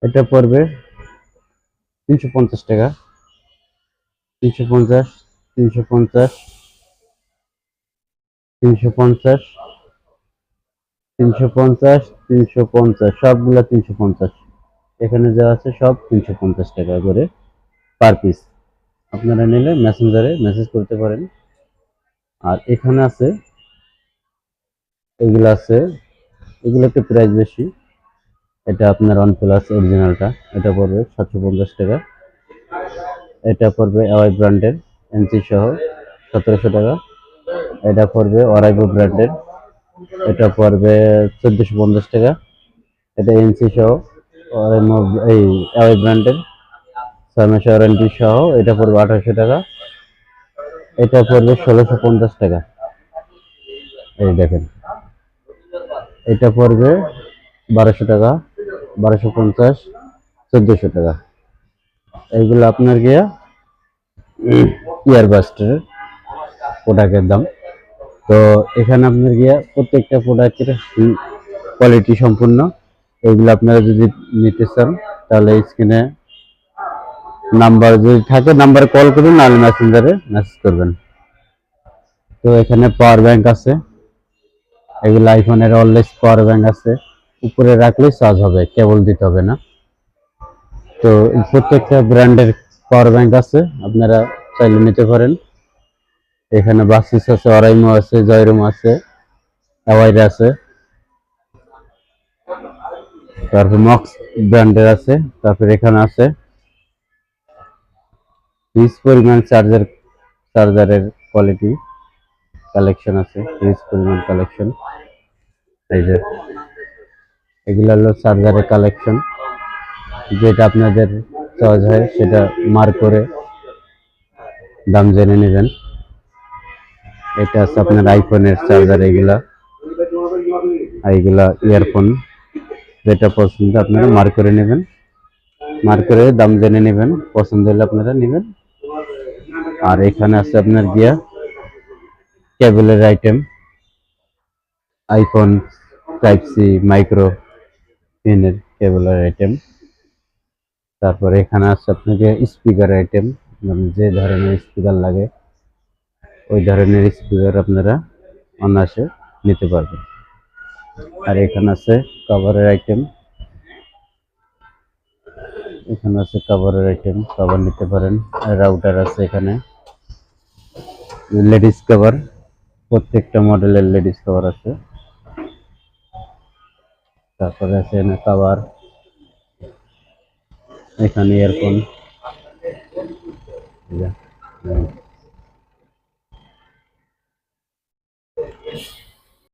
এটা পড়বে 350 টাকা। 350, 350, 350, 350, 350, সবগুলা 350। এখানে যা আছে সব 350 টাকা করে পার পিস। আপনারা নিলে মেসেঞ্জারে মেসেজ করতে পারেন। আর এখানে আছে, এগুলো আছে, এগুলো একটু প্রাইস বেশি। এটা আপনার OnePlus অরিজিনালটা, এটা পড়বে 750 টাকা। এটা পড়বে এওয়াই ব্র্যান্ডের এনসি সহ 1700 টাকা। এটা পড়বে ওরাইবো ব্র্যান্ডের, এটা পড়বে 1450 টাকা। এটা এনসি সহ এই এওয়াই ব্র্যান্ডের 6 মাস ওয়ারেন্টি সহ, এটা পড়বে 1800 টাকা। এটা পড়বে 1650 টাকা। এই দেখেন, এটা পড়বে 1200 টাকা, 1250, 1400 টাকা। এইগুলো আপনার গিয়া ইয়ারবাস্টের প্রোডাক্টের দাম। তো এখানে আপনার গিয়া প্রত্যেকটা প্রোডাক্টের কোয়ালিটি সম্পূর্ণ। এইগুলো আপনারা যদি নিতে চান তাহলে স্ক্রিনে নাম্বার যদি থাকে নাম্বারে কল করুন, নাহলে মেসেঞ্জারে মেসেজ করবেন। তো এখানে পাওয়ার ব্যাংক আছে, এগুলো আইফোনের অলওয়েজ পাওয়ার ব্যাংক আছে, উপরে রাখলেই চার্জ হবে, কেবল দিতে হবে না। তো প্রত্যেকটা ব্র্যান্ডের পাওয়ার ব্যাংক আছে, আপনারা চাইলে নিতে পারেন। এখানে বাসিস আছে, অরাইমো আছে, জয়রুম আছে, অ্যাওয়াইড আছে, তারপর মক্স ব্র্যান্ডের আছে। তারপর এখানে আছে হিউজ পরিমাণ চার্জারের কোয়ালিটি কালেকশন আছে, হিউজ পরিমাণ কালেকশন। এই যে এগুলো হলো চার্জারের কালেকশন, যেটা আপনাদের চয়েস হয় সেটা মার্ক করে দাম জেনে নেবেন। এটা আছে আপনার আইফোনের চার্জার, এইগুলা ইয়ারফোন, যেটা পছন্দ আপনারা মার্ক করে নেবেন, মার্ক করে দাম জেনে নেবেন, পছন্দ হলে আপনারা নেবেন। আর এখানে আছে আপনার গিয়া কেবলের item, iPhone type C micro পিনের কেবলের আইটেম। তারপরে এখানে আছে আপনাকে স্পিকার আইটেম, যে ধরনের স্পিকার লাগে ওই ধরনের স্পিকার আপনারা অনায়াসে নিতে পারবেন। আর এখানে আছে কভারের আইটেম, এখানে আছে কভারের আইটেম, কভার নিতে পারেন। রাউটার আছে এখানে, লেডিস কভার, প্রত্যেকটা মডেলের লেডিস কভার আছে। তারপরে আছে এখানে কভার, এখানে ইয়ারফোন।